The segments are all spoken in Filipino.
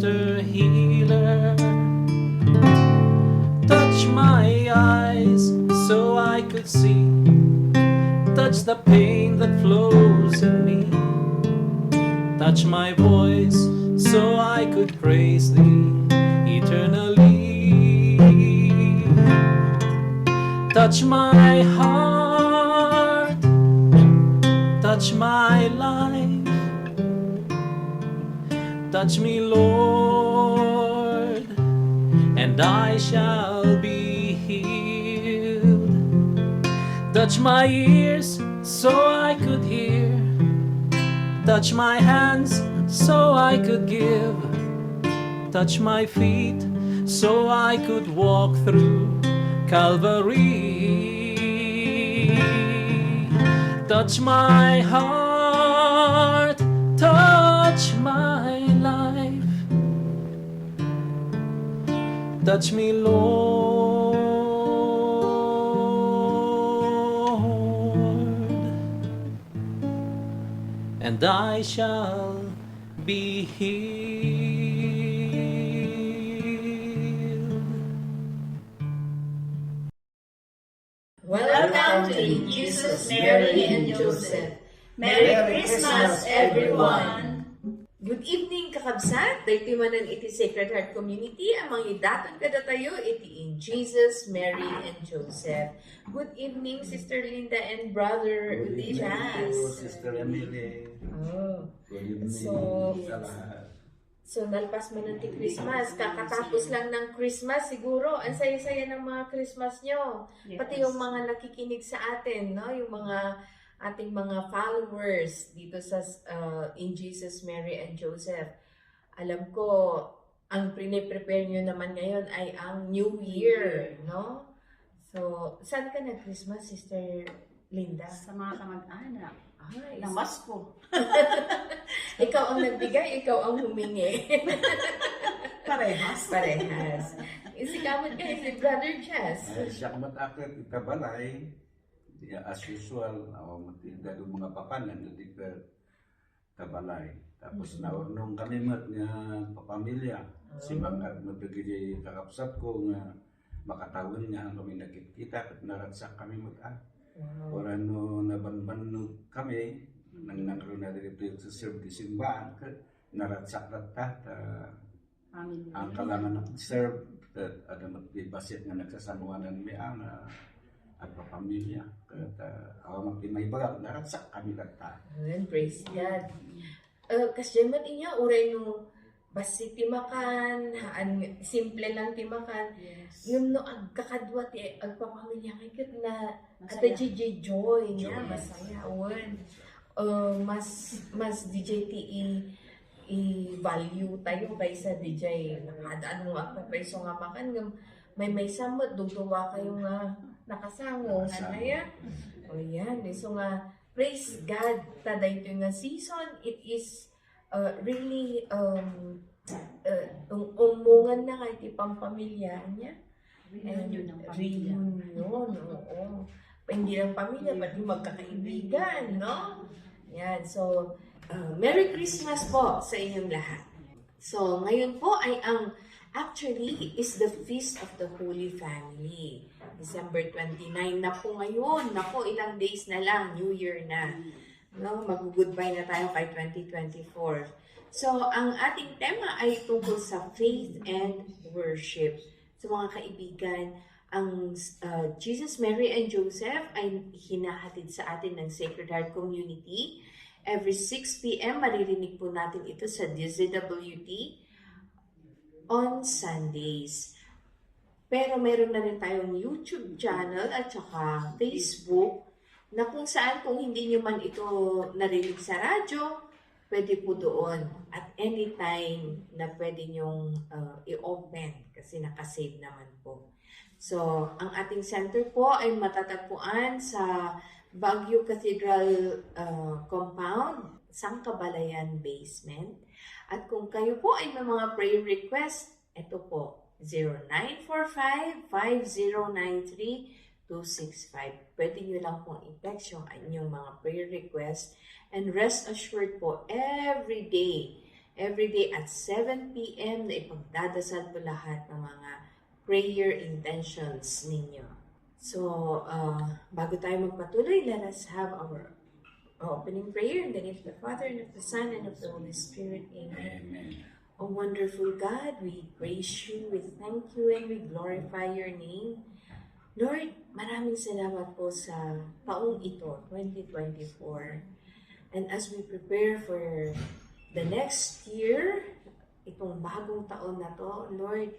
Master Healer. Touch my eyes so I could see. Touch the pain that flows in me. Touch my voice so I could praise Thee eternally. Touch my heart, touch my life. Touch me, Lord, and I shall be healed. Touch my ears so I could hear. Touch my hands so I could give. Touch my feet so I could walk through Calvary. Touch my heart, touch my life. Touch me, Lord, and I shall be healed. Welcome to Jesus, Mary, and Joseph. Merry Christmas, everyone! Good evening, kakabsat! Dahil timanan iti Sacred Heart Community, amang idaton kada tayo iti in Jesus, Mary, and Joseph. Good evening, Sister Linda and Brother Good evening Jazz. to Sister Emily. Oh. Good evening So, sa lahat. So, nalpas mo ng Christmas. Kakatapos lang ng Christmas, siguro. Ang saya-saya ng mga Christmas nyo. Pati yung mga nakikinig sa atin, no? Yung mga ating mga followers dito sa In Jesus, Mary, and Joseph. Alam ko, ang prepare nyo naman ngayon ay ang New Year, no? So, saan ka nag-Christmas, Sister Linda? Sa mga kamag-anak. Ay, Namas ko. ikaw ang nagbigay, ikaw ang humingi. Parehas. Parehas. Isikamot kayo si Brother Jazz. Siya kumatakit ikabalay. As usual, matindad yung mga papanan, hindi ka kabalay. Tapos naunong kami mat nga papamilya. Si Bangat mabigay kakapsat ko nga makatawin nga kami nakikita at naratsak kami mat. Or ano, nabanbanog kami, nang nangkaroon na dito sa serve di simbahan, naratsak natat, ang kalangan ng serve, at ada magbibasit nga nagsasanuanan may ang at papamilya. At ako magpimaibagal, naratsak kami natat. Amen, praise God. Kasi man inya, uray no, basi timakan, simple lang timakan. Yes. Yung no, agkakadwa ti, agpapamilya kagit na, at Masaya. DJ joy niya, Joy. masaya, awan. Mas DJ ti i-value tayo kaysa DJ nakadaan mo agpapreso nga makan may samot duduwa kayo nga nakasango anaya o yan so nga praise God taday ito nga season it is really umungan na kay ti pampamilya niya Reunion ng pamilya. reunion oo hindi lang pamilya pati magkakaibigan no yan so Merry Christmas po sa inyong lahat. So, ngayon po ay actually is the Feast of the Holy Family. December 29 na po ngayon. Naku, ilang days na lang, New Year na. No, mag-goodbye na tayo kay 2024. So, ang ating tema ay tungkol sa faith and worship. So, mga kaibigan, ang Jesus, Mary, and Joseph ay hinahatid sa atin ng Sacred Heart Community. Every 6 p.m. maririnig po natin ito sa DZWT on Sundays. Pero meron na rin tayong YouTube channel at saka Facebook na kung saan kung hindi nyo man ito narinig sa radyo, pwede po doon at anytime na pwede nyong i-open kasi nakasave naman po. So, ang ating center po ay matatagpuan sa Baguio Cathedral Compound, Sangkabalayan Basement. At kung kayo po ay may mga prayer request, ito po, 0945-5093-265. Pwede nyo lang pong i-text yung inyong mga prayer request. And rest assured po, every day, every day at 7 p.m. na ipagdadasal po lahat ng mga prayer intentions ninyo. So, bago tayo magpatuloy, let us have our opening prayer in the name of the Father, and of the Son, and of the Holy Spirit. Amen. Amen. O wonderful God, we praise you, we thank you, and we glorify your name. Lord, maraming salamat po sa taong ito, 2024. And as we prepare for the next year, itong bagong taon na to, Lord,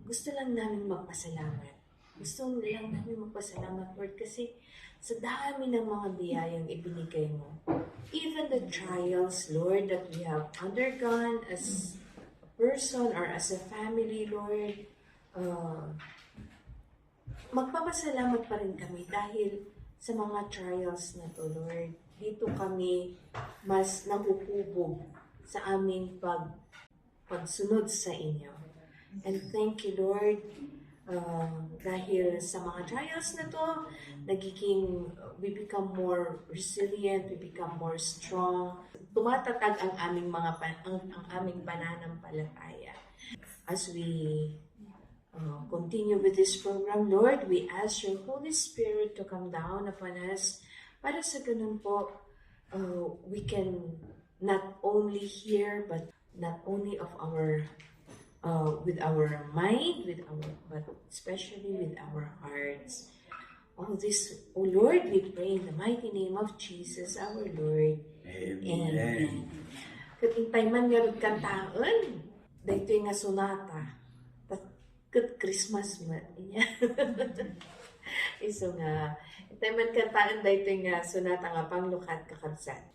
gusto lang namin magpasalamat. Gusto lang namin magpasalamat, Lord, kasi sa dami ng mga biyayang ibinigay mo. Even the trials, Lord, that we have undergone as a person or as a family, Lord, magpapasalamat pa rin kami dahil sa mga trials na to, Lord. Dito kami mas nahuhubog sa aming pagsunod sa inyo. And thank you, Lord, dahil sa mga trials na to, we become more resilient, we become more strong. Tumatatag ang aming ang aming pananampalataya. As we continue with this program, Lord, we ask your Holy Spirit to come down upon us para sa ganun po, we can not only hear, but not only of our with our mind, but especially with our hearts. All this, O Lord, we pray in the mighty name of Jesus, our Lord. Amen. Katintay man nga kantaon, dahito nga sonata. Kat Christmas man. Iso nga, itay man kantaan dahito nga sonata nga panglukat kakabsat.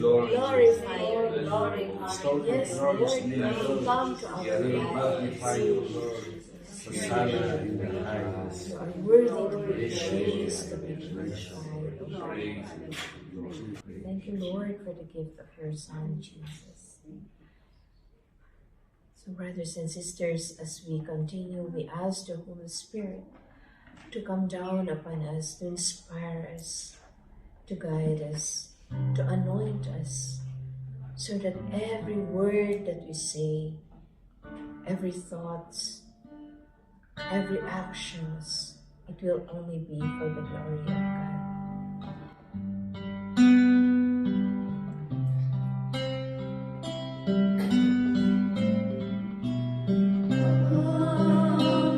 Glorify your glory. Yes, Lord, come to our lives. Hosanna in the highest. You are worthy to be praised, to be glorified. Thank you, Lord, for the gift of your Son, Jesus. So, brothers and sisters, as we continue, we ask the Holy Spirit to come down upon us, to inspire us, to guide us, to anoint us, so that every word that we say, every thoughts, every actions, it will only be for the glory of God.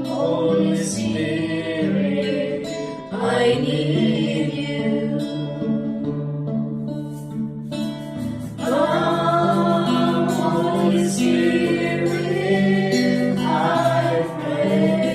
Holy Spirit, I need you. Come, Holy Spirit, I pray.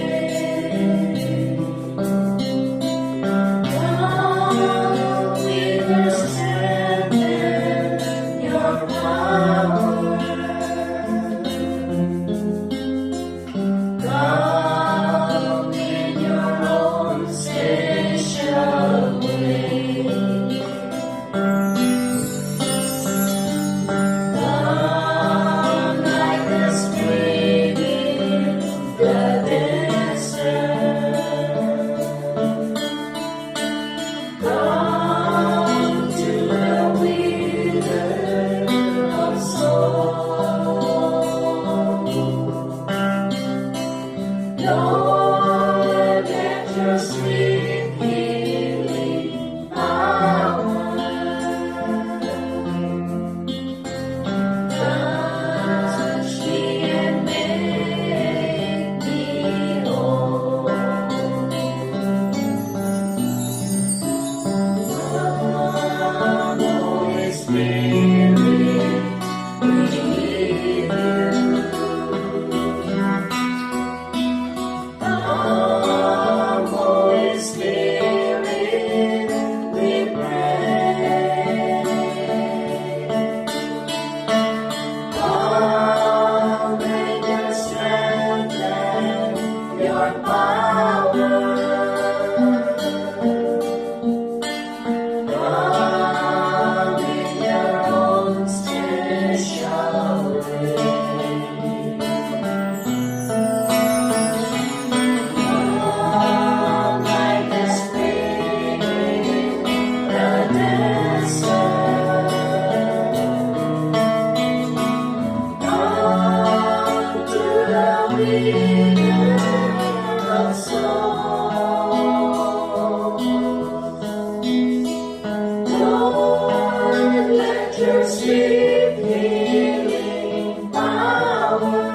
your sweet healing power.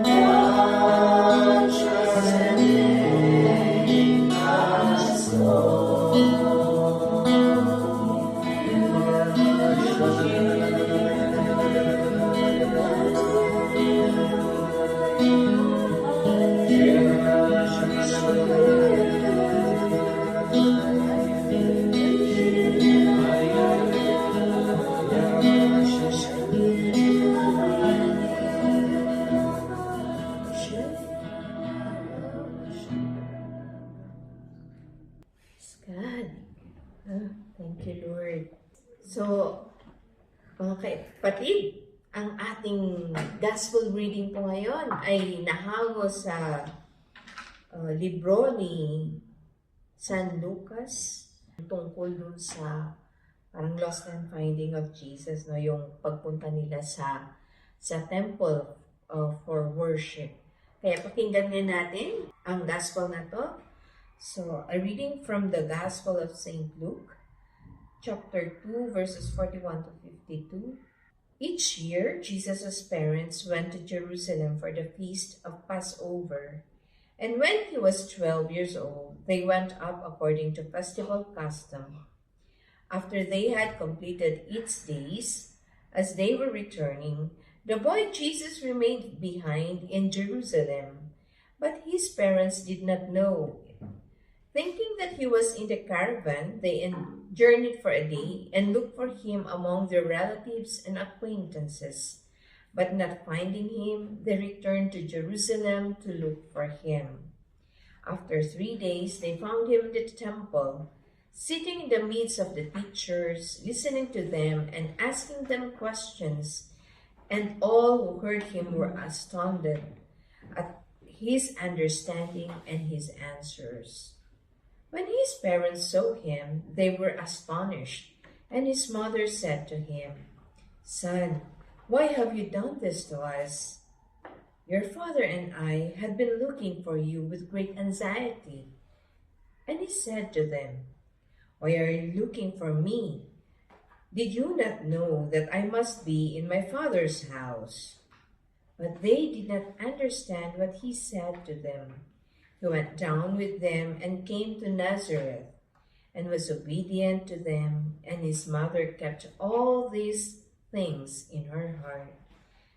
Touch us and make us whole. God. Thank you, Lord. So, mga kapatid, ang ating gospel reading po ngayon ay nahango sa libro ni San Lucas tungkol dun sa parang lost and finding of Jesus, no, yung pagpunta nila sa temple for worship. Kaya pakinggan nga natin ang gospel na to. So, a reading from the Gospel of St. Luke, chapter 2, verses 41 to 52. Each year, Jesus' parents went to Jerusalem for the feast of Passover. And when he was 12 years old, they went up according to festival custom. After they had completed its days, as they were returning, the boy Jesus remained behind in Jerusalem, but his parents did not know. Thinking that he was in the caravan, they journeyed for a day and looked for him among their relatives and acquaintances. But not finding him, they returned to Jerusalem to look for him. After 3 days, they found him in the temple, sitting in the midst of the teachers, listening to them and asking them questions. And all who heard him were astounded at his understanding and his answers. When his parents saw him, they were astonished, and his mother said to him, "Son, why have you done this to us? Your father and I had been looking for you with great anxiety." And he said to them, "Why are you looking for me? Did you not know that I must be in my father's house?" But they did not understand what he said to them. He went down with them and came to Nazareth, and was obedient to them, and his mother kept all these things in her heart.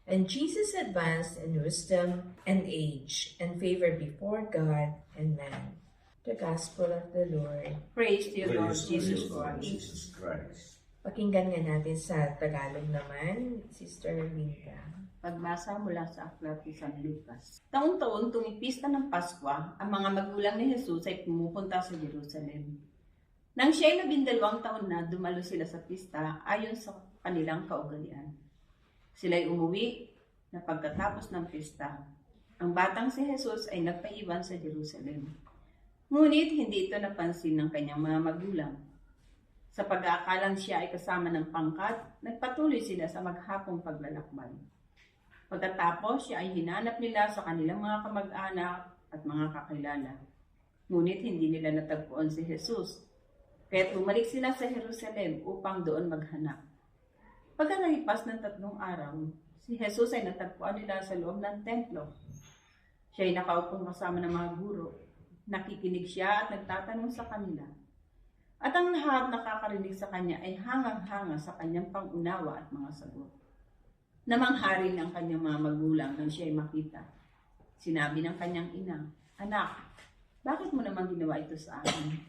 And Jesus advanced in wisdom and age and favor before God and man. The Gospel of the Lord. Praise to you, Lord Praise to Jesus you, Lord Christ. Jesus Christ. Pakinggan nga natin sa Tagalog naman, Sister Linda. Pagbasa mula sa aklat ni San Lucas. Taon-taon tuwing pista ng Pasko, ang mga magulang ni Jesus ay pumupunta sa Jerusalem. Nang siya'y 12 taon na, dumalo sila sa pista ayon sa kanilang kaugalian. Sila'y umuwi na pagkatapos ng pista. Ang batang si Jesus ay nagpaiwan sa Jerusalem. Ngunit hindi ito napansin ng kanyang mga magulang. Sa pag-aakalang siya ay kasama ng pangkat, nagpatuloy sila sa maghapong paglalakbay. Pagkatapos, siya ay hinanap nila sa kanilang mga kamag-anak at mga kakilala. Ngunit hindi nila natagpuan si Jesus. Kaya bumalik sila sa Jerusalem upang doon maghanap. Pagkalipas ng 3 araw, si Jesus ay natagpuan nila sa loob ng templo. Siya ay nakaupong kasama ng mga guro. Nakikinig siya at nagtatanong sa kanila. At ang lahat nakakarinig sa kanya ay hangang-hanga sa kanyang pangunawa at mga sagot. Namangharin ang kanyang mga magulang nang siya ay makita. Sinabi ng kanyang ina, "Anak, bakit mo naman ginawa ito sa amin?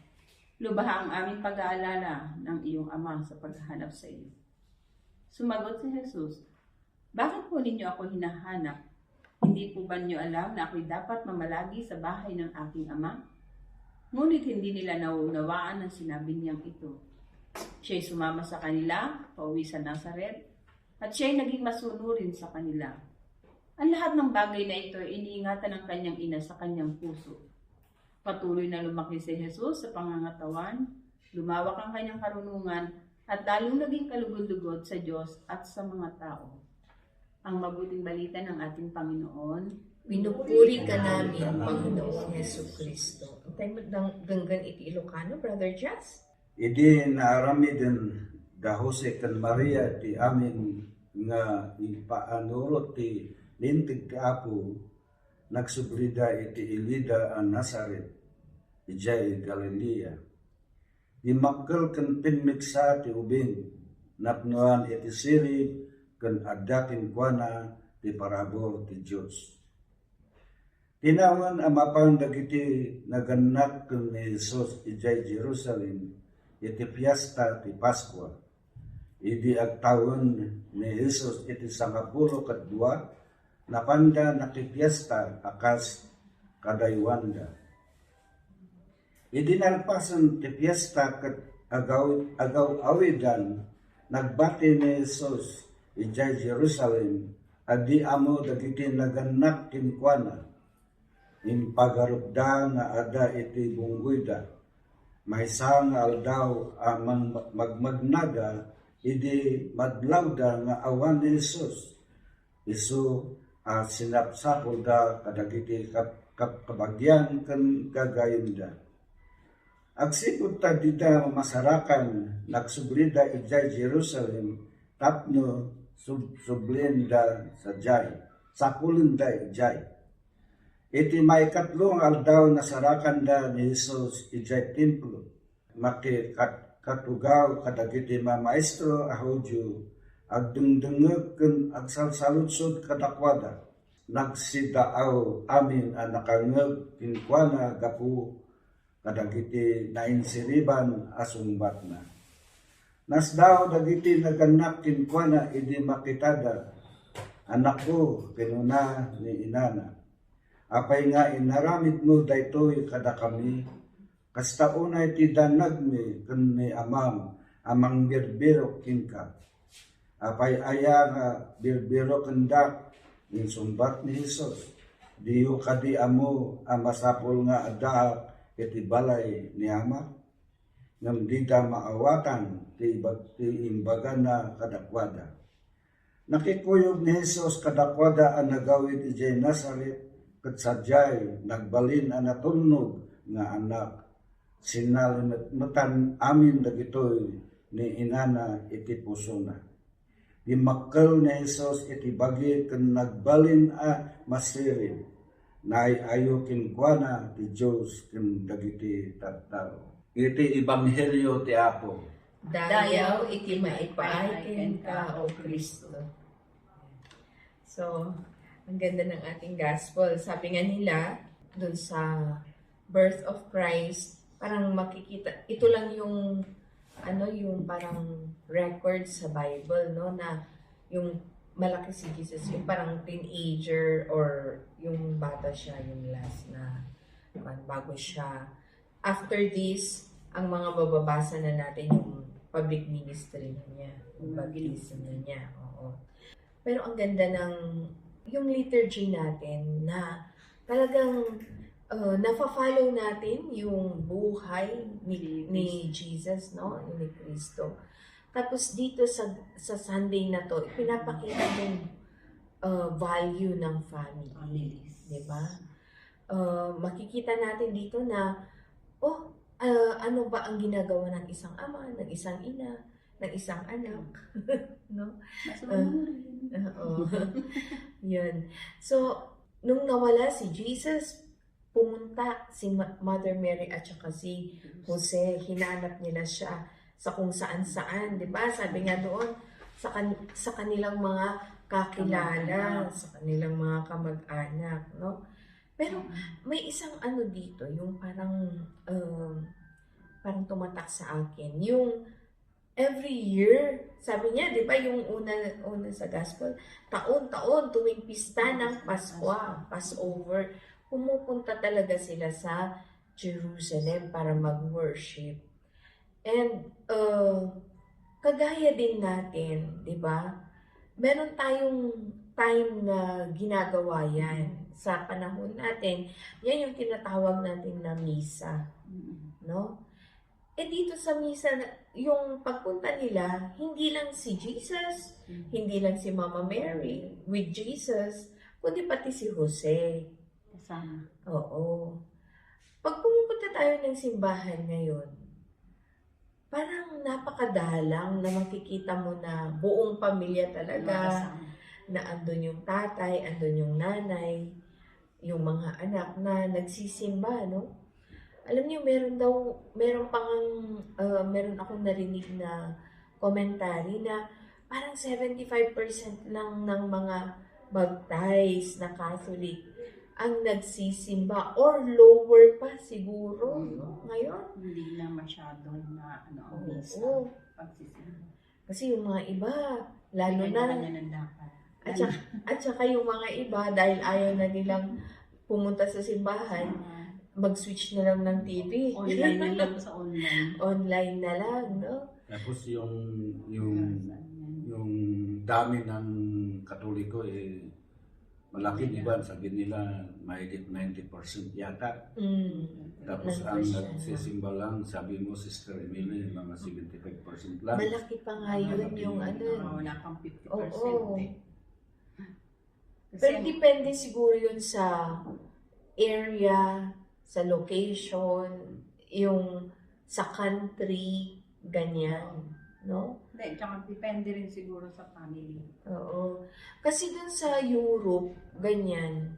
Lubaha ang aming pag-aalala ng iyong ama sa paghahanap sa iyo." Sumagot si Jesus, "Bakit po ninyo ako hinahanap? Hindi po ba niyo alam na ako'y dapat mamalagi sa bahay ng aking ama?" Ngunit hindi nila nauunawaan ang sinabi niyang ito. Siya'y sumama sa kanila, pauwi sa Nazareth, at siya'y naging masunurin sa kanila. Ang lahat ng bagay na ito ay iniingatan ng kanyang ina sa kanyang puso. Patuloy na lumaki si Jesus sa pangangatawan, lumawak ang kanyang karunungan, at lalong naging kalugod-lugod sa Diyos at sa mga tao. Ang mabuting balita ng ating Panginoon. Pinupuri ka namin, Panginoong Hesus Kristo. Ang tayo ganggan iti Ilocano, Brother Jazz? Idi naarami din da Jose kan Maria ti amin nga ipaanurot ti lintig ti Apo nagsubrida iti Ilida ang Nazaret ijay Galilea. Di makkel kan pinmiksa ti ubing napnuan iti sirib kan addakin kuana ti parabor ti Dios. Tinawan ang mapang dagiti naganak ken ni Jesus ijay Jerusalem iti fiesta ti Paskwa. Idi agtawon ni Jesus iti 12 napanda nakipiesta akas kadaywanda. Idi nalpasan ti fiesta ket agaw-awidan nagbati ni Jesus ijay Jerusalem adi amo dagiti naganak kinkuana impagarupda nga ada iti bungguyda. Maysa nga aldaw amang magmagnaga idi madlawda nga awan ni Jesus. Isu sinapsapol da kadagiti kabagyan ken gagayunda. Agsikot ta dida masarakan nagsublida ijay Jerusalem tapno sublenda sa jay. Sakulenda ijay. Iti may katlong aldaw nasarakan da ni Jesus ijay templo. Katugaw kadagiti maestro a Hudyo agdengdengeg ken agsalsaludsod kadakwada. Nagsidaaw amin a nakangeg kinkwana gapu kadagiti nainsiriban asungbatna. Nasdaw dagiti naganak kinkwana idi makitada. Anak ko kinuna ni inana. Apay nga inaramid mo daytoy kada kami, kasta unay ti danag mi ken ni amang birbiro kinka. Apay aya nga birbiro kendak insumbat ni Jesus. Diyo kadi amo masapol nga addaak iti balay ni ama. Ngam di da maawatan ti imbaga na kadakwada. Nakikuyog ni Jesus kadakwada ang nagawid ijay Nazaret ket sadyay nagbalin ang natunog nga anak. Sinalimutan amin dagitoy ni inana iti pusona. Di makkel ni Jesus iti bagi ken nagbalin a masirin. Nay ayo kinkwana ti Dios ken dagiti tattao. Iti ebanghelyo ti Apo. Dayaw iti maipaay ken ka o Kristo. So, ang ganda ng ating gospel. Sabi nga nila, dun sa birth of Christ, parang makikita, ito lang yung, yung parang record sa Bible, no, na yung malaki si Jesus, yung parang teenager or yung bata siya, yung last na, bago siya. After this, ang mga bababasa na natin yung public ministry niya, yung baptism niya, oo. Pero ang ganda ng yung liturgy natin na talagang nafa-follow natin yung buhay ni Jesus, no? Ni Kristo. Tapos dito sa Sunday na to, pinapakita yung value ng family. Diba? Makikita natin dito na, ano ba ang ginagawa ng isang ama, ng isang ina, ng isang anak, no? Yun. So, nung nawala si Jesus, pumunta si Mother Mary at saka si Jose, hinanap nila siya sa kung saan-saan, di ba? Sabi nga doon, sa kanilang mga kakilala, sa kanilang mga kamag-anak, no? Pero may isang dito, yung parang tumatak sa akin, yung every year, sabi niya, di ba yung una sa gospel, taon-taon tuwing pista ng Paskwa, Passover, pumupunta talaga sila sa Jerusalem para mag-worship. And kagaya din natin, di ba? Meron tayong time na ginagawa yan sa panahon natin. Yan yung tinatawag natin na misa, no? Dito sa misa, yung pagpunta nila, hindi lang si Jesus, hindi lang si Mama Mary with Jesus, kundi pati si Jose. Kasama. Oo. Pag pumupunta tayo ng simbahan ngayon, parang napakadalang na makikita mo na buong pamilya talaga, na andun yung tatay, andun yung nanay, yung mga anak na nagsisimba, no? Alam niyo, meron akong narinig na commentary na parang 75% lang ng mga baptized na Catholic ang nagsisimba or lower pa siguro, no? Ngayon. Hindi na masyado na ang misa. Oo. Pagsisimba. Kasi yung mga iba, lalo na, Kanya ng dapat. at saka yung mga iba, dahil ayaw na nilang pumunta sa simbahan, mag-switch na lang ng TV. Online na lang sa online. Online na lang, no? Tapos yung dami ng Katoliko malaki, di ba? Sabi nila mahigit 90% yata. Tapos ang nagsisimba lang, sabi mo, Sister Emily, mga 75% lang. Malaki pa nga yun yung Wala pang 50%. Oo. Kasi Pero depende siguro yun sa area, sa location, yung sa country, ganyan, no? Hindi, tsaka depende rin siguro sa family. Oo. Kasi dun sa Europe, ganyan,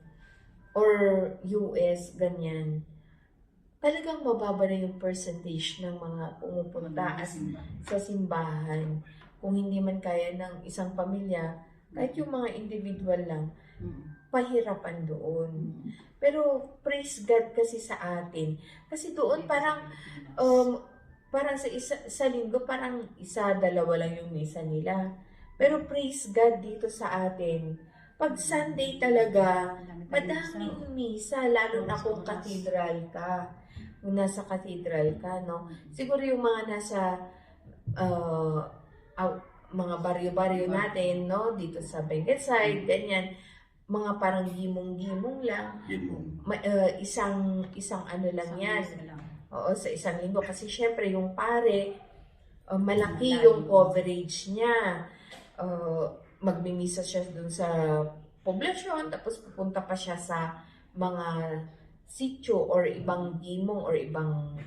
or US, ganyan, talagang mababa na yung percentage ng mga pumupunta sa simbahan. Kung hindi man kaya ng isang pamilya, kahit yung mga individual lang, pahirapan doon. Pero praise God kasi sa atin. Kasi doon parang sa linggo parang dalawa lang yung misa nila. Pero praise God dito sa atin. Pag Sunday talaga, madaming misa, lalo na kung cathedral ka. Kung nasa cathedral ka, no? Siguro yung mga nasa mga baryo-baryo natin, no? Dito sa Benguet side, ganyan. Mga parang gimong-gimong lang. Isang ano lang yan. Oo, sa isang linggo. Kasi syempre yung pare, malaki yung coverage niya. Magmimisa siya dun sa poblasyon, tapos pupunta pa siya sa mga sitio or ibang gimong or ibang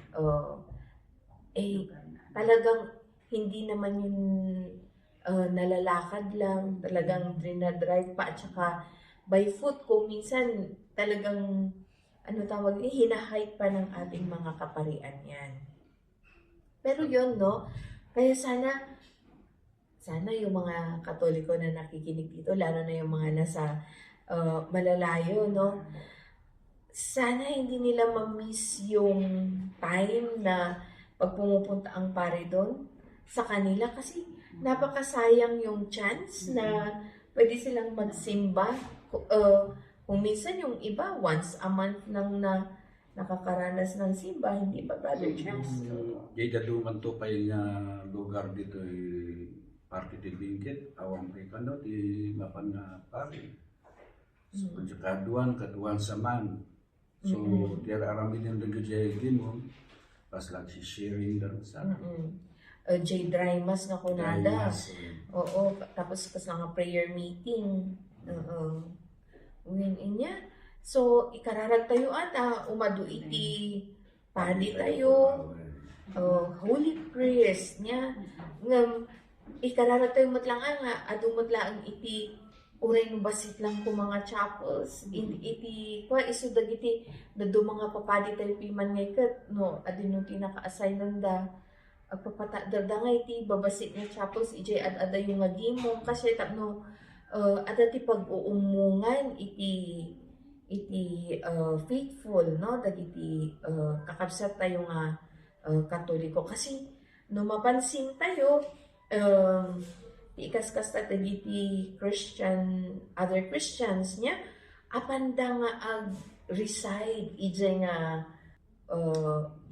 talagang hindi naman yung nalalakad lang, talagang dinadrive pa at saka by foot kung minsan talagang hinahike pa ng ating mga kaparian yan. Pero yun, no? Kaya sana yung mga Katoliko na nakikinig dito, lalo na yung mga nasa malalayo, no? Sana hindi nila ma-miss yung time na pag pumupunta ang pare doon sa kanila kasi napakasayang yung chance na pwede silang magsimba. Kung minsan yung iba, once a month nang nakakaranas ng simba, hindi ba, Brother Charles? Di daduman to pa yung lugar dito parte di Benguet, awang pekano, di mapan na pari. So, kaduan sa man. So, tira aramin yung nag-jayagin mo, pas lang si sharing daw sa J. Drymas nga kunada. Oo, tapos pas nga prayer meeting. Win-in niya. So, ikararag tayo umadu iti padi tayo. Holy priest niya. Ikararag tayo matlang nga, matlang iti uray no basit lang ko mga chapels. Iti, isudag iti, dado mga papadi tayo piman ngaykat, no, adin yung pinaka-assign nanda. Agpapatadada nga iti, babasit niya chapels, ijay ada yung agimong, kasi tapno, ada ti pag-uumungan iti faithful, no, dagiti kakabsat tayo nga Katoliko. Kasi, no mapansin tayo, ikaskas ta dagiti other Christians niya, apanda nga reside ijay nga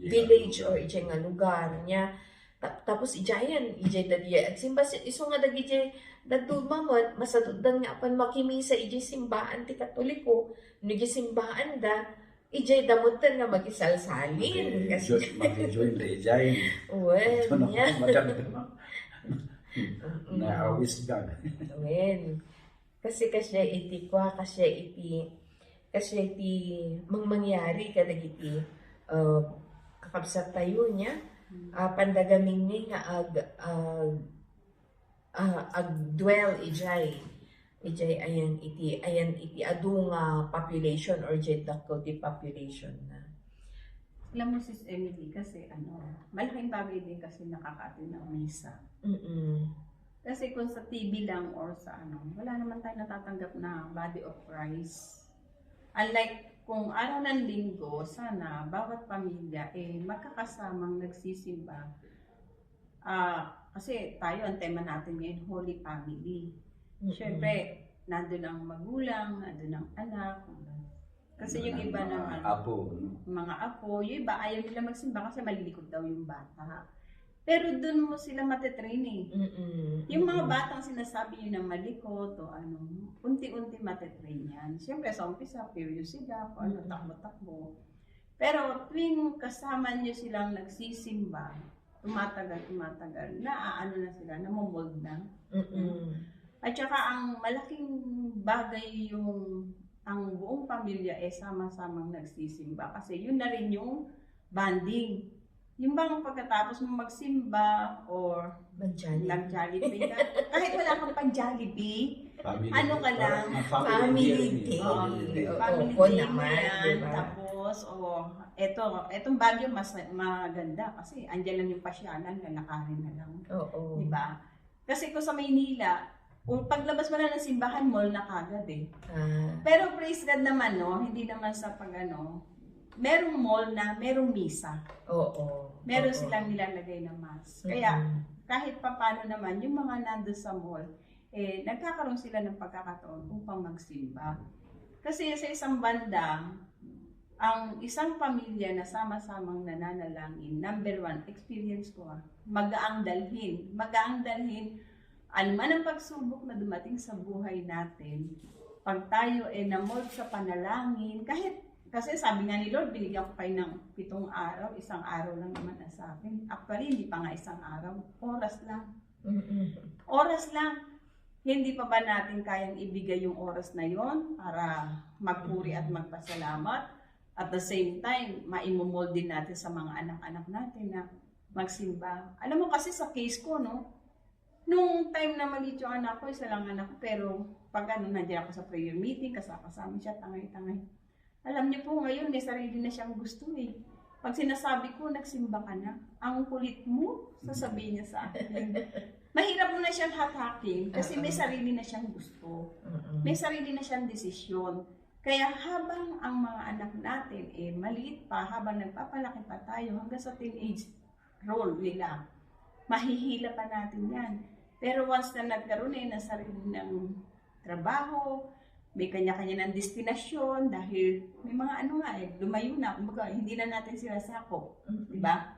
village or ijay nga lugar niya. Tapos ijay dadiya at simba iso nga dagiti dadumamot masadudan nga apan makimisa ijay simbaan ti Katoliko no ijay simbaan da ijay damutan nga magisalsalin kasi mag-join da ijay. Well, niya. Na-awis ka. Amen. Kasi iti mangyari kadagiti kakabsat tayo niya pandagaming nga ag dwell ijay ayan iti adu nga population or jet dakkel ti population na. Alam mo, Sis Emily, kasi malaking bagay din kasi nakaka-attend ng misa. Kasi kung sa TV lang or sa wala naman tayo natatanggap na body of Christ. Unlike kung araw ng linggo, sana bawat pamilya magkakasamang nagsisimba. Kasi tayo, ang tema natin ngayon, Holy Family. Siyempre, nandun ang magulang, nandun ang anak. Kasi yung iba ng mga apo, yung iba ayaw nila magsimba kasi malilikod daw yung bata. Pero dun mo sila matetrain Yung mga batang sinasabi nyo na malikot o unti-unti matetrain yan. Siyempre sa umpisa, curious sila, kung takbo-takbo. Pero tuwing kasama nyo silang nagsisimba, tumatagal, na sila, namomold na. At saka ang malaking bagay yung ang buong pamilya sama-samang nagsisimba kasi yun na rin yung bonding. Yung bang pagkatapos mo magsimba or nag-Jollibee ka, kahit wala kang pang-Jollibee, ka lang, family day. Family day mo yan. Tapos, etong Baguio mas maganda kasi andyan lang yung pasyalan, lalakarin na lang. Diba? Kasi kung sa Maynila, paglabas mo na ng simbahan, mall na kagad Pero praise God naman, hindi naman sa merong mall na merong misa. Meron silang nilalagay na mass. Kaya, kahit papano naman, yung mga nandun sa mall, nagkakaroon sila ng pagkakataon upang magsimba. Kasi sa isang banda, ang isang pamilya na sama-samang nananalangin, number one, experience ko magaang dalhin. Ano man ang pagsubok na dumating sa buhay natin, pag tayo namold sa panalangin, kasi sabi nga ni Lord, binigyan ko kayo ng 7 araw, 1 araw lang naman na sa akin. Actually, hindi pa nga 1 araw, oras lang. Oras lang. Hindi pa ba natin kayang ibigay yung oras na yon para magpuri at magpasalamat? At the same time, maimomold din natin sa mga anak-anak natin na magsimba. Alam mo kasi sa case ko, nung time na maliit yung anak ko, isa lang anak ko, pero pag nandiyan ako sa prayer meeting, kasama siya, tangay-tangay. Alam niyo po, ngayon may sarili na siyang gusto Pag sinasabi ko, nagsimba ka na, ang kulit mo, sasabihin niya sa akin. Mahirap mo na siyang hatakin kasi may sarili na siyang gusto. May sarili na siyang desisyon. Kaya habang ang mga anak natin maliit pa, habang nagpapalaki pa tayo hanggang sa teenage role nila, mahihila pa natin yan. Pero once na nagkaroon ng sarili ng trabaho, may kanya-kanya ng destinasyon dahil may mga lumayo na, kumbaga, hindi na natin sila sakop, di ba?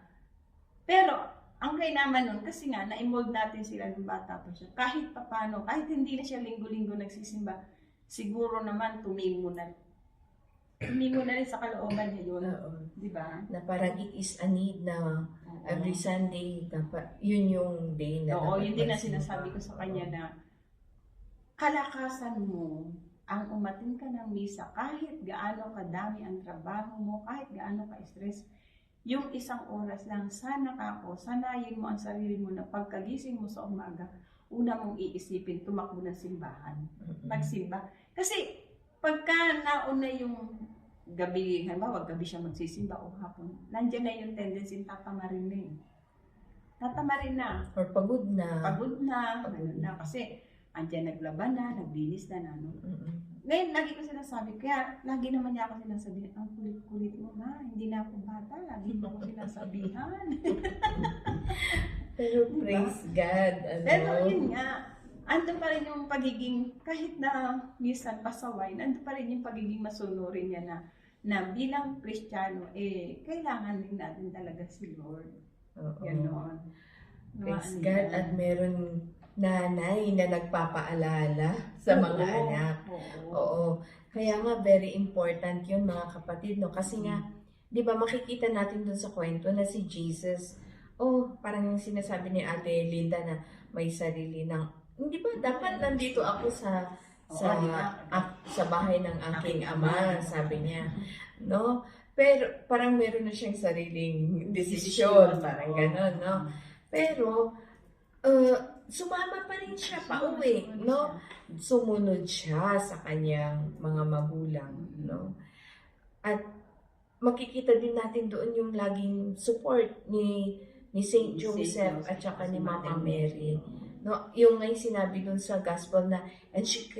Pero ang kainaman nun, kasi nga, na-involve natin sila ng bata pa siya. Kahit papano, kahit hindi na siya linggo-linggo nagsisimba, siguro naman tumingo na rin sa kalooban niya yun, di ba? Na parang it is a need na every Sunday, yun yung day na yun din na sinasabi ko sa kanya na kalakasan mo ang umating ka ng misa kahit gaano kadami ang trabaho mo, kahit gaano ka-stress, yung 1 oras lang, sanayin mo ang sarili mo na pagkagising mo sa umaga, una mong iisipin, tumakbo ng simbahan, magsimba. Kasi pagka nauna yung gabi, halimbawa gabi siya magsisimba o hapon, nandiyan na yung tendency tatamarin na. Or pagod na. Kasi andyan naglaban na, naglinis na. Ngayon, lagi ko sinasabi, kaya lagi naman niya ako sinasabihan, ang kulit-kulit mo na, hindi na ako bata, lagi mo ako sinasabihan. Pero praise God. Pero yun nga, ando pa rin yung pagiging, kahit na minsan pasaway, ando pa rin yung pagiging masunurin niya na bilang Kristiyano, kailangan din natin talaga si Lord. Ganon. Praise God. At meron nanay na nagpapaalala sa mga anak. Oo. Kaya nga, very important yun, mga kapatid, Kasi nga, di ba makikita natin dun sa kwento na si Jesus, parang yung sinasabi ni Ate Linda na may sarili ng, hindi ba, dapat nandito ako sa bahay ng aking ama, sabi niya. Pero parang meron na siyang sariling desisyon, parang gano'n, no? Pero, sumama pa rin siya pa uwi, no? Sumunod siya sa kanyang mga magulang, no? At makikita din natin doon yung laging support ni Saint Joseph at saka ni Mama Mary. No, yung ngay sinabi doon sa gospel na, and she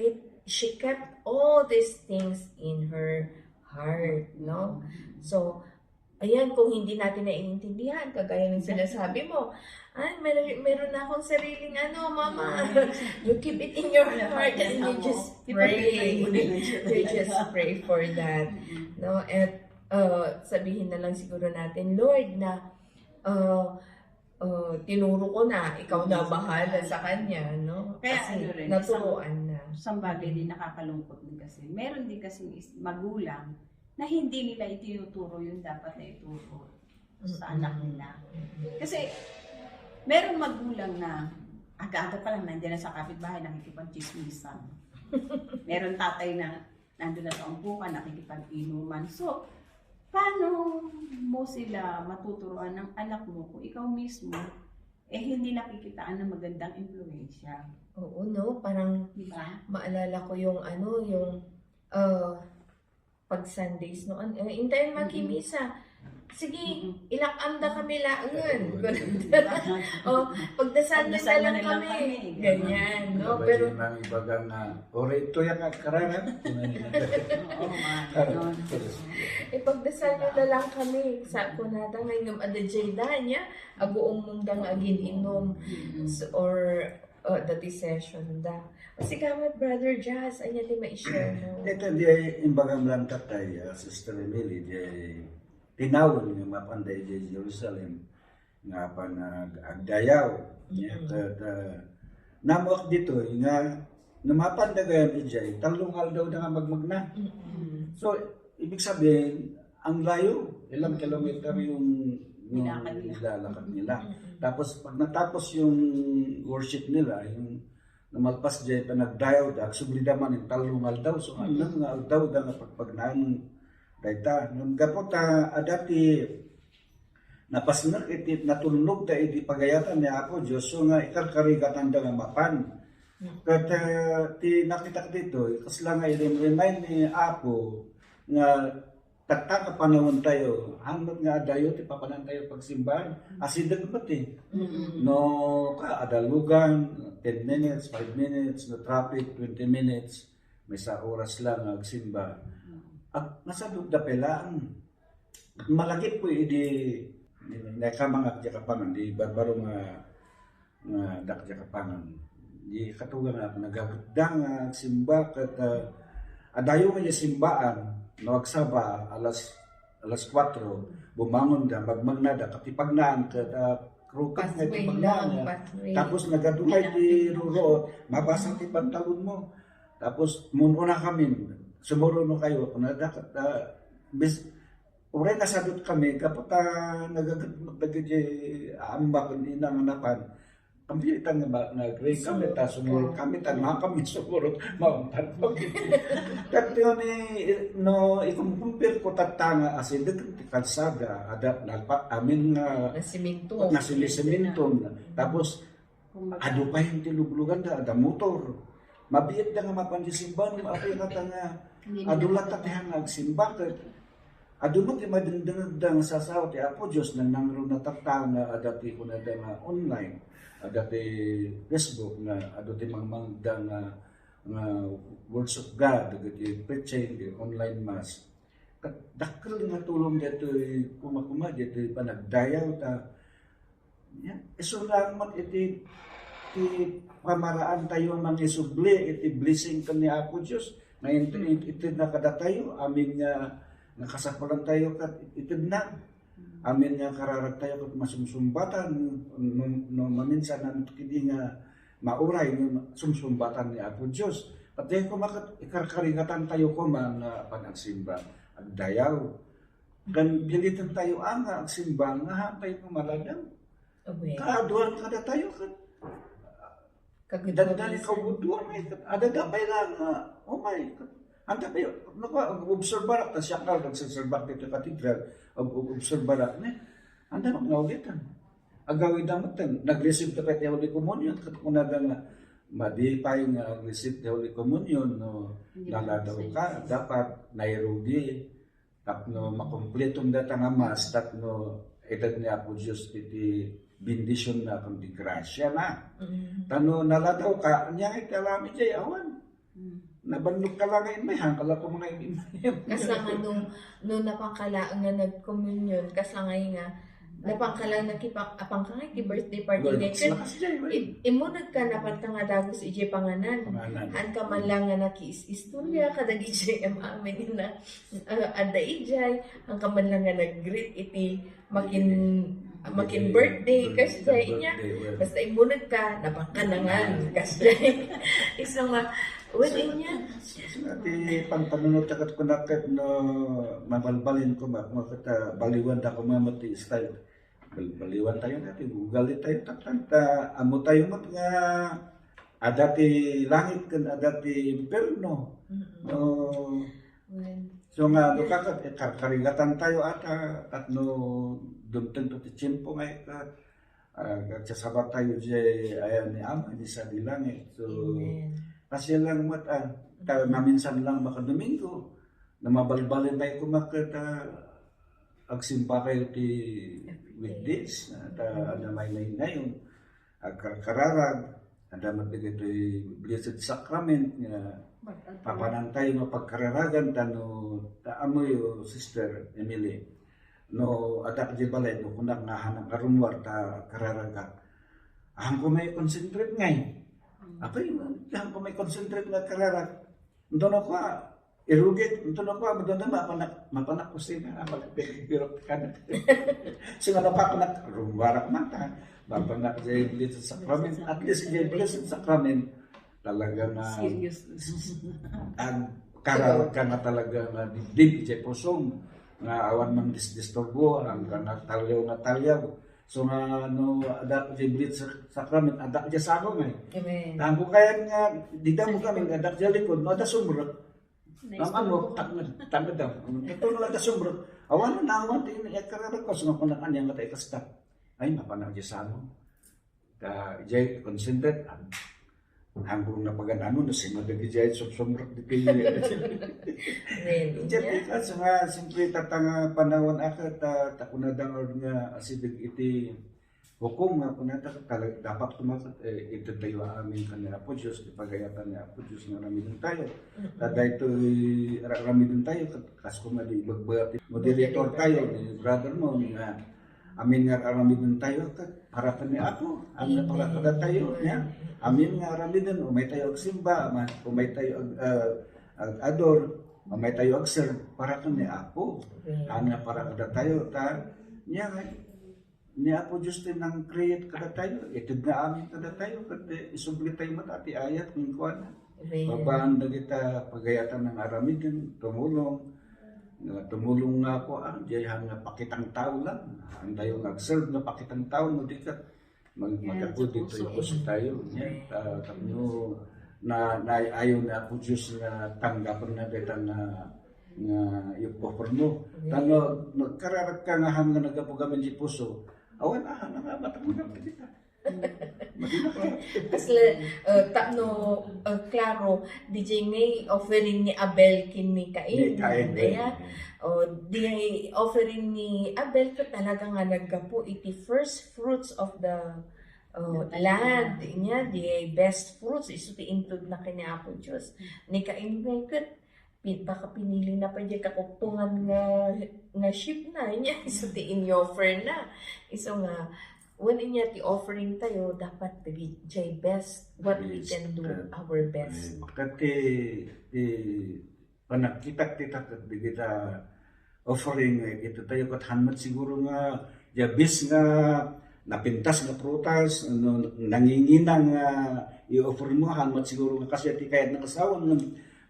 kept all these things in her heart, no? So, ayan, kung hindi natin naiintindihan, kagaya ng sinasabi mo, ay, meron na akong sariling mama. You keep it in your heart and you just pray. You just pray for that. No? At sabihin na lang siguro natin, Lord, na tinuro ko na, ikaw na bahala sa kanya, no? Kaya Kasi ano rin, naturuan na. Isang bagay din nakakalungkot din kasi. Meron din kasi magulang na hindi nila itinuturo yung dapat na ituro sa anak nila. Kasi meron magulang na aga-aga pa lang nandiyan na sa kapitbahay nakikipag-chismisan. Meron tatay na nandun na sa umpukan nakikipag-inuman. So, paano mo sila matuturuan ng anak mo kung ikaw mismo hindi nakikitaan ng magandang impluensya? Oo, no? Parang Diba? maalala ko yung pag Sundays noon, intayin makimisa. Sige, ilang amda kami laangan. O, pagdasal na lang kami. Ganyan, no? Pero, Nang ibagang ore ito yung kararan. Oo, ganon. pagdasal na lang kami. Sa kunada ngayon, adajay niya, agoong mundang agin inom. Or, dati session da. O sige, Brother Jazz, anya di ma-share mo. Ito di imbagang lang tatay, Sister Emily, di tinawon nga mapanday di Jerusalem nga pa nag-agdayaw. Namuak dito, nga namapandagayan di Jay, talungal daw na nga magmagna. So, ibig sabihin, ang layo, ilang kilometer yung nilalakad nila. Tapos, pag natapos yung worship nila, yung namalpas dyan pa nagdayaw da, sublidaman yung talungal daw. So, ano nga daw da nga pagpagnaan dayta. Nung gapot adati napasnak iti natulnog da iti pagayatan ni Apo Diyos. So nga ikarkarigatan da nga mapan. Kat ti nakita dito, kasla nga i-remind ni Apo nga tagtaka panahon tayo, hanggang nga dayo, ti papanan tayo pagsimbahan, asidag pati. No, adalugan, 10 minutes, 5 minutes, no traffic, 20 minutes, may sa oras lang agsimba. At nasa dugda pelaan, malagit po di nakamangak di kapangan, di barbaro nga dak di kapangan. Di katugang nga, nagagdang agsimba, kat adayo nga simbaan, nawagsaba alas 4 bumangon da magmagnada katipagnaan ket krukas nga tipagnaan tapos nagadumay di ruro mabasa ti pantalon mo tapos mununa kami sumuro no kayo kunada bis ure nasadot kami kapag nagagad ambak ni nang napan kami itang nag-ring kami, sumurot kami, kami sumurot, mauntan po. Tapi no, ikumpir ko tatanga asin dito kalsada, ada nalpat amin nga nasiminto. Tapos, ado pa yung tiluglugan da, ada motor. Mabiit da nga mapandisimba, apay nga nga, ado latatihan nagsimba. Ado mo ti madindang sasaw ti Apo Diyos na nangro natatanga, adati ko na da nga online. Dati Facebook na adati mangmangda nga words of God, dati preaching, online mass. Dakkel nga tulong dito kuma dito panagdayaw ta. Iso lang man iti pamaraan tayo mga isubli, iti blessing ka ni Apo Diyos. Ngayon iti nakadatayo, amin nga nakasapalan tayo kat itid na. Amin nga kararag tayo kat masumsumbatan no maminsan na kidi nga mauray no sumsumbatan ni Apo Diyos. Pati ko makat ikarkarigatan tayo ko man panagsimba agdayaw. Kan pilitan tayo anga agsimba nga tayo kumaladaw. Kaaduan kada tayo kat dadali ka buduan ay ada gabay lang oh my Anda pa yun, observara, ta siya ka, nagsasalbak dito katedral, observara, anda mag-naulitan. Agawin naman, nag-receive ka tayo Holy Communion, katukunaga nga, madipay nga receive the Holy Communion, no, naladaw ka, dapat nairugi, tapno makumpletong data nga mas, tapno edad niya po Diyos iti bendisyon na kundi grasya na. Tano naladaw ka, niya ay kalami jay awan. Nabandog ka lang ngayon, may hangkala ko mga imin. Kasla nga nung napangkalaan nga nag-communion, kasla nga napangkalaan apangkangay ki birthday party nga. Imunag ka napat ka nga dagos ije panganan. Han ka man lang nga nakiistorya kadag ije amin na ada ijay, han ka man lang nga nag-greet iti makin birthday kasi niya. Basta imunag ka napangkalangan kasi isang wedding niya. Ati pangpanunod takat ko nakat no mabalbalin ko makata baliwan ta ko mamati style. Baliwan tayo natin, ugali tayo takanta, amo tayo nga adati langit kan adati imperno. So nga lukakat karigatan tayo at no dumteng to tiyempo ngay ka sabat tayo jay ayan ni ama di sa dilangit. So kasi lang tayo naminsan lang baka Domingo na mabalbalin tayo kumakita agsimpa kayo ti weekdays na may ngayon agkararag ada matigay ito Blessed Sacrament nga papanan tayo mapagkararagan tano taamo yo Sister Emily no adak di balay no kunak nga hanang karunwar ta kararaga ang ko may concentrate ngay apa yun ang ko may concentrate nga kararag doon ako irugit doon ako doon na mapanak ko sila mapagpirot ka na so nga napapanak karunwar ako mata mapanak sa Blessed Sacrament at least sa Blessed Sacrament talaga na ang kararag ka na talaga na dibdib iti pusong nga awan man disturbo ang talyaw. So nga no adak di Blessed Sacrament adak di sa ako Amen. Nangko kaya nga di mo kami adak di likod no ada sumbrot. Ang ano tangad daw. Ito na ada sumbrot. Awan na awan ti kararag ko nga kunakan yang katay kasta. Ay mapanag di sa ako. Da jay concentrate hanggang napagano na si Madagijay sumbrot di kayo. Jadi kasi nga simple tatanga panahon akat takunadang nga asibig iti hukom nga kunata dapat tumakat ito tayo amin kanila po Diyos ipagayatan niya po Diyos nga ramidin tayo. Tada ito ramidin tayo kas kumali bagbati moderator tayo ni brother mo nga amin nga ramidin tayo para kani ako ang para kada tayo niya. Amin nga ramidin umay tayo ag simba umay tayo ag ador umay tayo ag serve para kani ako ana para kada tayo niya po Diyos din nang create kada tayo itid nga amin kada tayo kada isubli tayo matati ayat ng kuwan babaan na kita pagayatan ng aramidin tumulong nga po ang diyan nga pakitang tao lang ang tayo ag-serve nga pakitang tao mo di ka magkakod dito yung puso tayo tapno na ayaw na po Diyos na tanggapan na dito na yung offer mo tano nagkararag ka nga hanggang nagapugamin si puso awan nga matanggap na kita Kasi tapno klaro DJ ngay offering ni Abel kini Cain. O di offering ni Abel ko talaga nga naggapo iti first fruits of the land niya di best fruits isu ti intud na kini Apo Dios ni Cain ngay ket baka pinili na pa diya kakuktungan nga sheep na niya isu ti in-offer na iso nga when inya ti offering tayo dapat be jay best what we can do our best makati panakita kita offering ito tayo kat hanmat siguro nga jabis nga napintas nga prutas nanginginang i-offer mo hanmat siguro nga kasi ti kayat nakasawan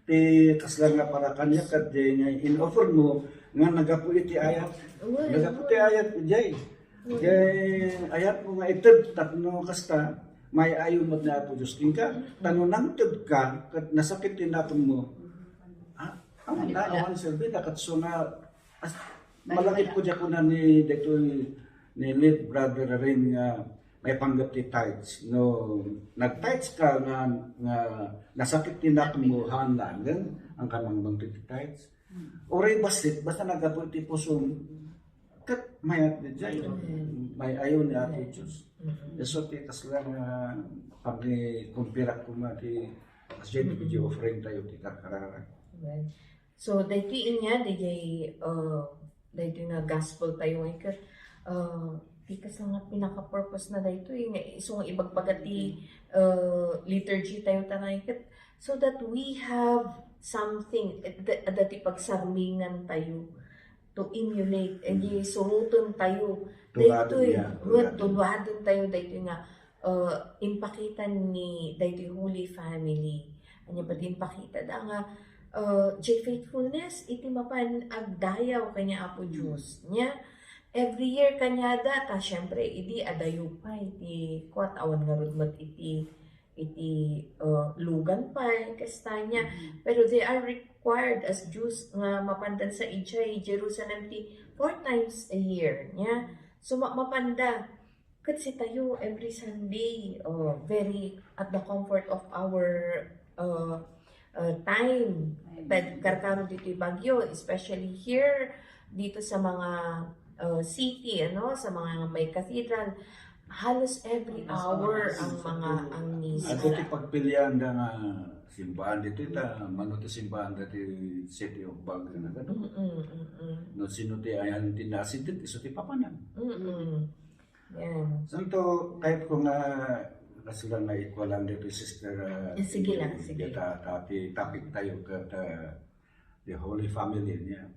ti kasla nga para kanya kat nga in-offer mo nga nagapu iti ayat jay ayat mo nga itid tapno kasta may ayon mo na po Diyos ka tanong nang itid ka kat nasakit din natin mo Ang Balik awan silbi nakatso nga malaki po dyan ko na ni dito ni late brother rin nga may panggap ti tights. No, nag-tights ka nga nasakit tinak mo hanlangan ang kanang bang ti tights. Oray basit basta nagapon ti pusong kat mayat di dyan. May ayaw ni Apo Diyos. So ti kaslang pag-kumpira ko nga ti kasi video offering tayo ti karkarara. Right. So, dahito inya, dahito nga gospel tayo ikat, di ka sa nga pinaka-purpose na dahito, isong ibagbagati liturgy tayo tanay ikat, so that we have something, dati pagsarmingan tayo, to emulate, edi suruton tayo, dahito tulwadon tayo, dahito nga, impakitan ni dahito Holy Family, anya ba din pakita da nga, faithfulness iti mapan agdayaw kanya Apo Diyos nya every year kanya data syempre idi adayo pa iti kwat awan nga rudmat iti lugan pa kastanya pero they are required as Jews nga mapandan sa Jerusalem ti 4 times a year nya so mapanda kasi tayo every Sunday very at the comfort of our time karkaro dito Baguio, especially here dito sa mga city sa mga may cathedral halos every hour ang misa. Ato ti pagpilian da nga simbahan dito ita manuto simbahan dati City of Baguio na gado. No sino ti ayan ti nasidit iso ti papanan. Yan. Santo kahit ko nga kasi lang na ikualan dito sister Sige lang, sige. Tati topic tayo kat the Holy Family niya.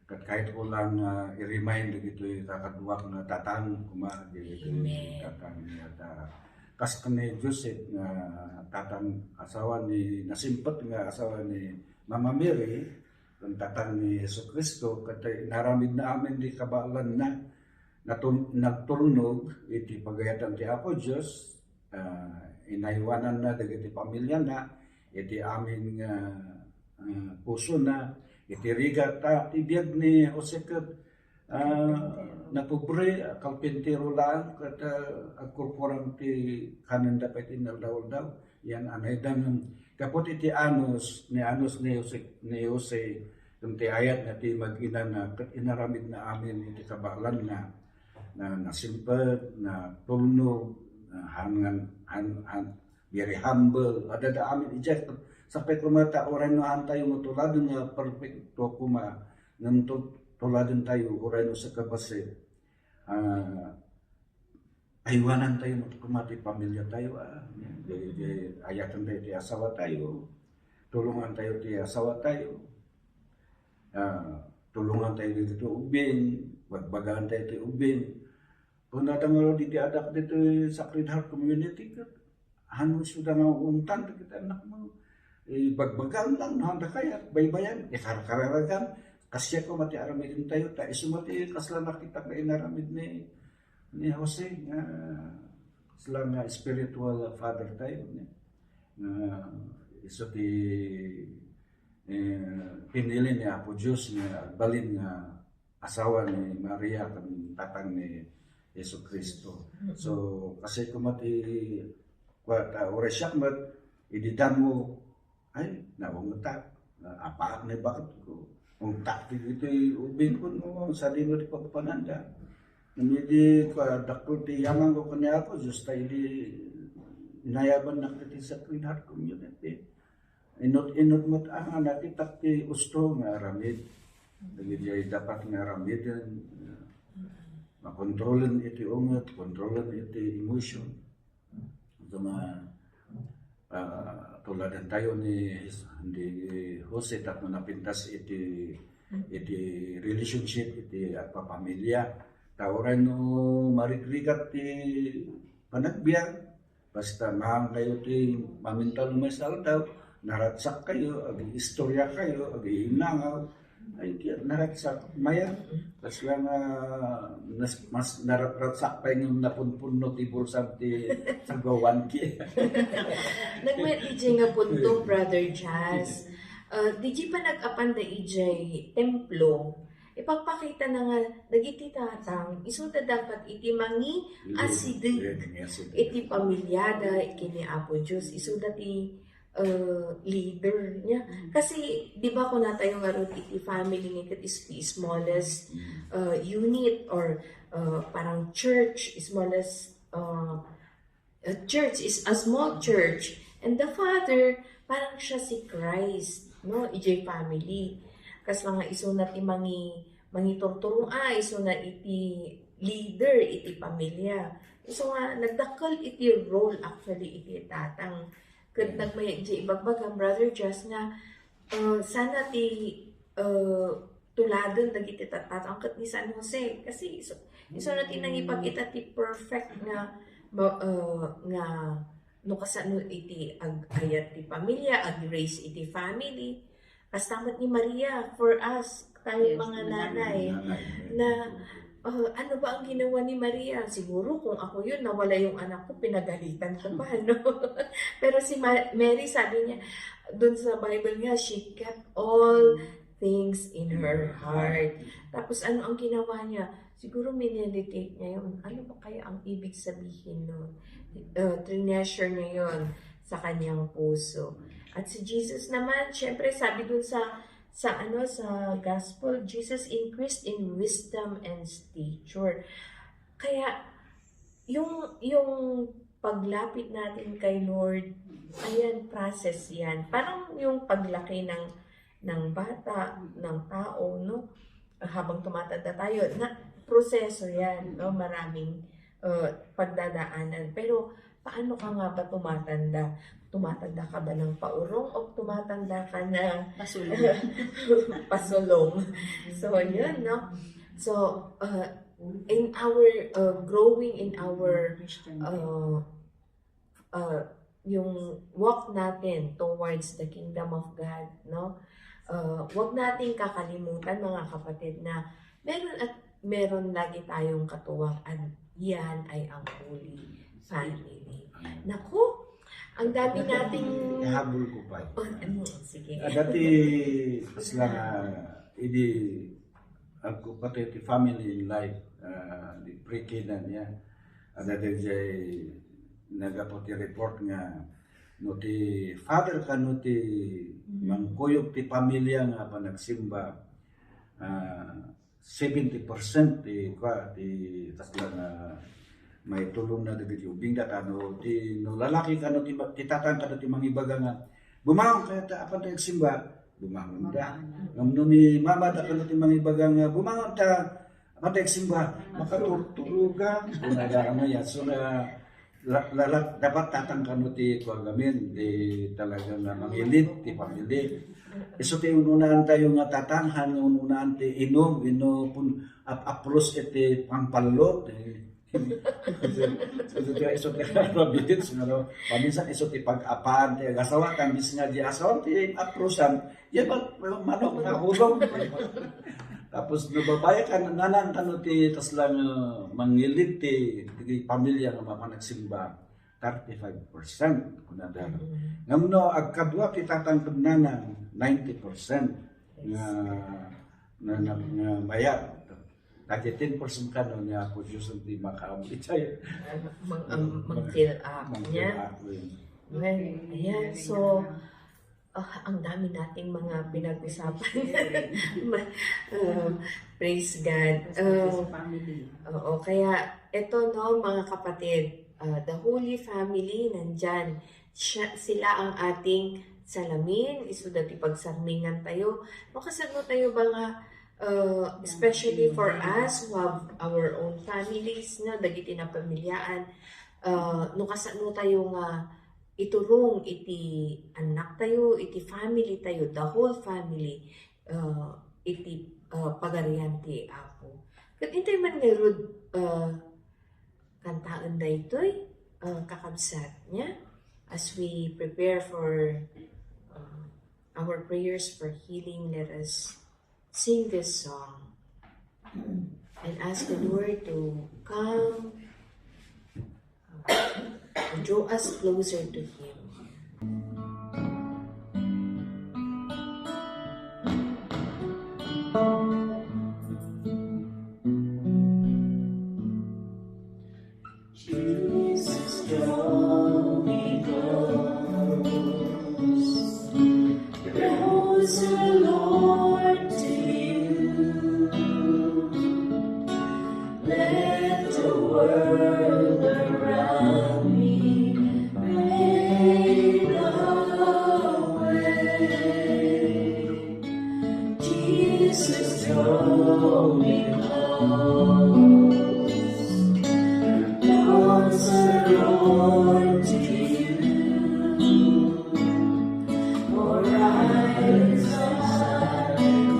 Kat kahit ko lang i-remind dito kakadwak na tatang kuma dito tatang niya kas kani Joseph nga tatang asawa ni nasimpat nga asawa ni Mama Mary ang tatang ni Jesucristo kat naramid na amin di kabalan na nagturnog iti pagayatan ti Apo Diyos inaiwanan na dagiti pamilya na iti aming puso na iti rigat tibiyag ni Jose kat napobre kalpintero lang kat agkurkurang ti kanan dapat inaldaw yan anay dan kapot iti anos ni Jose yung ti ayat na ti mag-ina na kat inaramid na amin iti kabalan na nasimpat na tulnog very humble ada amin ijek sampai kumata orang no antayo mo tulad nga perfecto kuma ngam tuladon tayo oray no sa kabase aywanan tayo mo kumati pamilya tayo ayatan tayo ti asawa tayo tulungan tayo ti asawa tayo tulungan tayo dito ubing bagbagaan tayo ti ubing kung natangalo di adak dito Sacred Heart Community kat hanos sudah nga umtan kita anak mo bagbagan lang handa kaya baybayan kararagan kasya ko mati aramidin tayo ta isumati kasla kita na inaramid ni Jose nga sila nga spiritual father tayo iso ti pinili ni Apo Diyos nga balin nga asawa ni Maria kan tatang ni Yesu Kristo. So, kasi kumati oray siya mat ididan mo ay naungutak apaak na bakit ko untak dito ubin ko no sa dino di pagpananda hindi ko dakto ti yaman ko kanya ako just tayo di inayaban na kiti sa Sacred Heart Community inot mo ang nakitak ti usto nga ramid dagiti dapat nga ramid makontrolan iti unget, kontrolan iti emotion. Ito tuladan tayo ni Jose at napintas iti relationship, iti pamilya. Tawaran no marikrikat ti panagbiag. Basta mahang kayo ti mamintal no may saldaw, naratsak kayo, agi istorya kayo, agi inangaw. Ay naratsak maya tas lang mas naratsak pa yung napunpuno ti bulsa ti sagawan ki nagmet iti nga punto Brother Jazz Di pa nag-apan da ijay templo, ipagpakita na nga, dagiti tatang, isuda dapat iti mangi asidig, iti pamilyada, ikini Apo Diyos, isuda ti leader niya. Kasi, di ba kung natayo nga ron iti family ni kat is the smallest unit or parang church, smallest a church is a small church. And the father, parang siya si Christ, no? EJ family. Kas mga isunat ti mangi turturong isunat iti leader, iti pamilya. So nga, nagdakkel iti role actually iti tatang. Kat nagmay iti ibagbag ang Brother Just nga, sana ti tuladon dagiti tatang kat ni San Jose. Kasi isunat ti nangipakita ti perfect nga no kasano iti agayat ti pamilya, ag-raise iti family. Kastamat ni Maria for us, tayo mga nanay, na ano ba ang ginawa ni Maria? Siguro kung ako yun, nawala yung anak ko, pinagalitan ko pa, no? Pero si Mary, sabi niya, dun sa Bible nga, she kept all things in her heart. Tapos ano ang ginawa niya? Siguro mineditate niya yun. Ano ba kaya ang ibig sabihin nun? Treasure niya yun sa kanyang puso. At si Jesus naman, syempre sabi dun sa gospel, Jesus increased in wisdom and stature. Kaya yung paglapit natin kay Lord, ayan, process yan. Parang yung paglaki ng bata, ng tao, no? Habang tumatanda tayo, na proseso yan, no? Maraming pagdadaanan. Pero paano ka nga ba tumatanda? Tumatanda ka ba ng paurong o tumatanda ka na pasulong? So, yun, no? So, in our growing in our yung walk natin towards the kingdom of God, no? Huwag nating kakalimutan, mga kapatid, na meron lagi tayong katuwang. Yan ay ang Holy Family. Naku, ang dami nating... Ihabol ko pa. Sige. Dati sila ako pati ti family in life, di pre-kinan niya. Dati jay nagapo ti report nga no ti father ka no ti mangkuyog ti pamilya nga pa nagsimba 70% ti tasla nga may tulong na dagiti ubing datano ti no lalaki kano ti tatang kano ti mangibaga nga bumangon kaya ta apan ta nagsimba bumangon ta ngam ni mama ta kano ti mangibaga nga bumangon ta apan ta nagsimba makatutuluga unaga mo ya so na dapat tatang kano ti kuagamin di talaga na mangilid ti pamilya. Iso ti ununan tayo nga tatanghan, ununan ti inom pun apros iti pangpalot. Iso ti rabit, no? Paminsan iso ti pag-apan, ti asawa, kambis nga di asawa, ti aprosan, yan ba, manok na hulong. Tapos nababaya ka nanan kano ti tas lang mangilid ti pamilya nga mapanagsimba 35% kunada. Ngamno agkadwa ti tatang nanan 90% nga mayat. Dati 10% kano niya po Diyos ang di makaamit tayo. Mag-fill up niya. Well, ayan, so ang dami nating mga pinag-usapan. Praise God. Oo, kaya ito, no, mga kapatid, the Holy Family, nandyan. Sila ang ating salamin, isudati pagsarmingan tayo. Makasano tayo ba nga, especially for us who have our own families, na dagiti na pamilyaan, kasano tayo nga, iturong iti anak tayo, iti family tayo, the whole family, iti pagarian ti Apo. Kat intay man ngayon, kantaan da ito'y kakabsat niya as we prepare for our prayers for healing. Let us sing this song and ask the Lord to come and draw us closer to Him. Jesus, draw me close, closer, Lord, to you. Let the world around me fade away. Jesus, draw me close, closer, Lord, to you. For I desire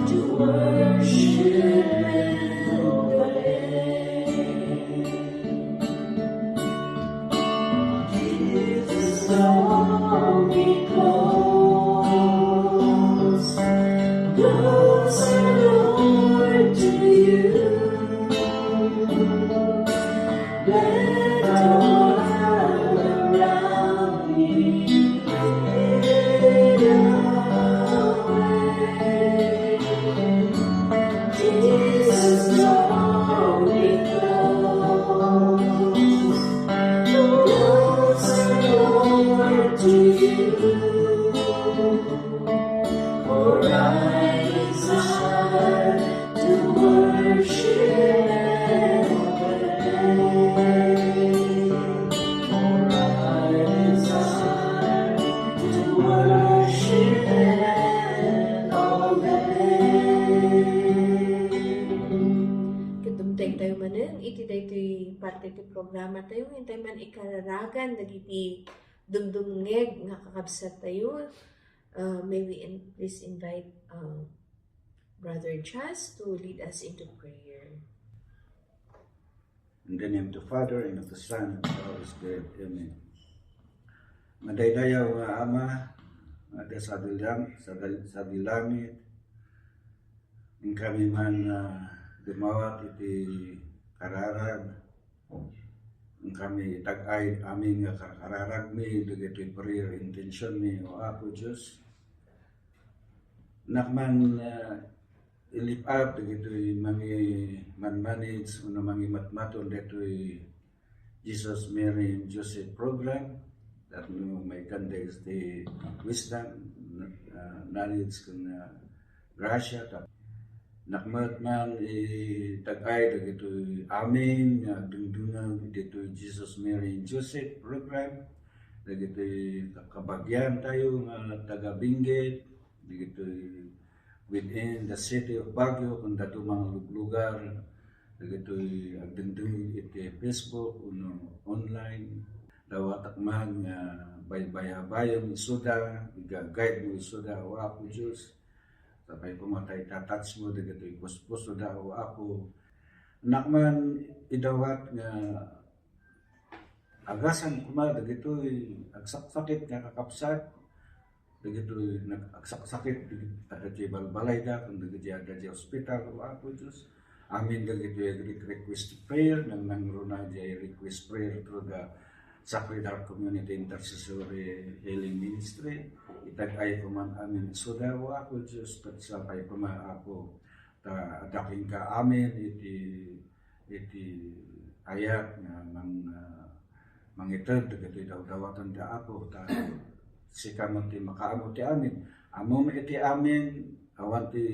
to worship and obey. Jesus, draw me close, closer, Lord, to you. Let the world around me fade away. Jesus, draw me close, closer, Lord, to you. For I desire to worship and obey. For I desire to worship and obey. Kadumtay tayo manen, iti daytoy parte ti programa tayo, hintay man ikararagan, dagiti dumdumngeg nga kakabsat tayo. May we please invite Brother Chas to lead us into prayer. In the name of the Father, and of the Son, and of the Holy Spirit. Amen. Madaydayaw nga Ama, nga sa dilangit, in kami man dumawat iti kararag, in kami tag-ay aming kararag mi, dagiti prayer intention mi, o Apo Diyos. Nakman ilipap dagiti mangi manmanage uno mangi matmaton detoy Jesus, Mary, and Joseph program that no may context the wisdom, knowledge kun grasya ta nakmat man tagay dagiti amin nga dungdungan detoy Jesus, Mary, and Joseph program dagiti kabagyan tayo nga taga Benguet dito within the city of Baguio kung dato mga lugar dito agdendeng iti Facebook uno online dawatak man nga baybayabayang isuda iga-guide mo isuda o Apo Diyos tapay pumatay tatouch mo dito ipuspuso da o Apo nakman idawat nga agasan kuma dito agsakit nga kakapsat dagito nag-sakit dagiti balbalay da kung dagiti ada di hospital o Apo Diyos amin dagiti request prayer nang nangruna di request prayer through the Sacred Heart Community Intercessory Healing Ministry itag-ay ko man amin suda o Apo Diyos pagsapay ko man Apo daking ka amin iti ayat nga mangitad dagiti daw-dawatan da Apo ta sikam ti makaamot ti amin. Amom iti amin, awan ti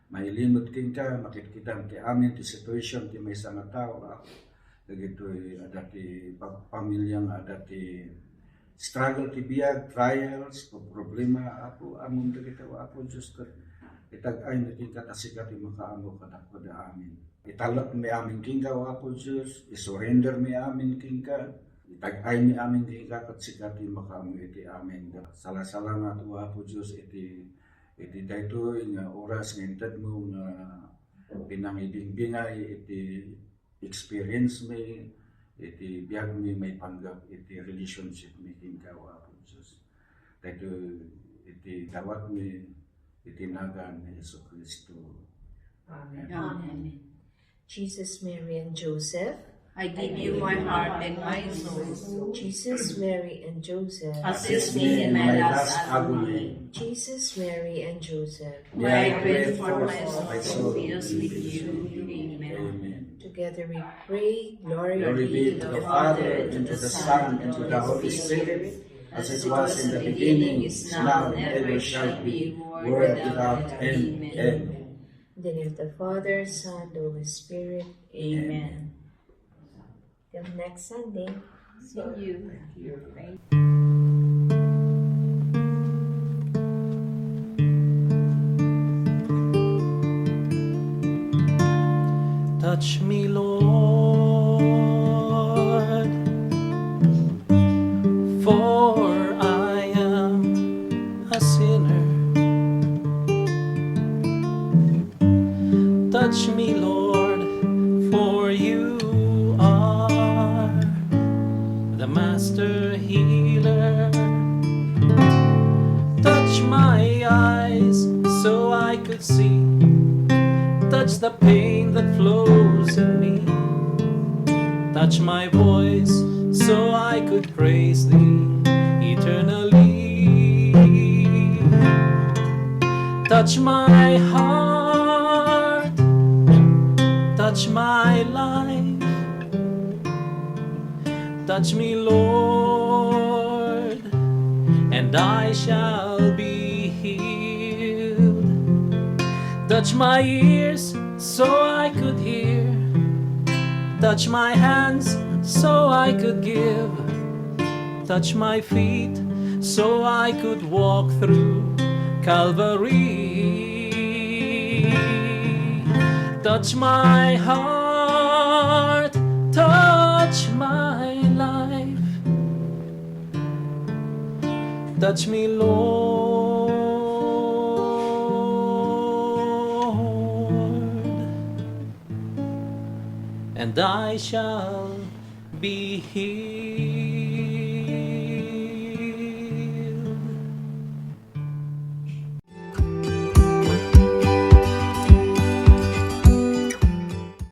mailimot king ka, makikita ti amin, ti situation, ti may nga tao. Dagito ada ti pamilyang, ada ti struggle ti biyag, trials, problema, Apo, amom dagito, Apo, Diyos ka. Itag-ay na king katasikat ti makaamot katakot da amin. Italak mi amin king ka, Apo, Diyos, isurrender mi amin king ka. Itag-ay mi amin di kakat sikati makamu iti amin. Salamat o Apo Diyos iti dayto nga oras nga intad mo nga pinangibingbingay iti experience mi iti biyag mi may panggap iti relationship mi king o Apo Diyos. Dayto iti dawat mi iti nagan ni Yesu Kristo. Amen. Amen. Jesus, Mary, and Joseph, I give you my heart and my soul. Jesus, Mary, and Joseph, Assist me in my last agony. Jesus, Mary, and Joseph, Where I pray for my soul to be with you. Amen. Amen. Together we pray, glory, Glory be to the Father, and to the Son, and to the Holy Spirit, as it was in the beginning, is now, and ever shall be, world without end. Amen. In the name of the Father, Son, the Holy Spirit. Amen. Till next Sunday. See you. Touch me, Lord, for I am a sinner. Touch me, Lord, for you are the master healer. Touch my eyes so I could see. Touch the pain that flows in me. Touch my voice so I could praise thee eternally. Touch my heart, touch my life. Touch me, Lord, and I shall be healed. Touch my ears so I could hear. Touch my hands so I could give. Touch my feet so I could walk through Calvary. Touch my heart, touch my life. Touch me, Lord, and I shall be healed.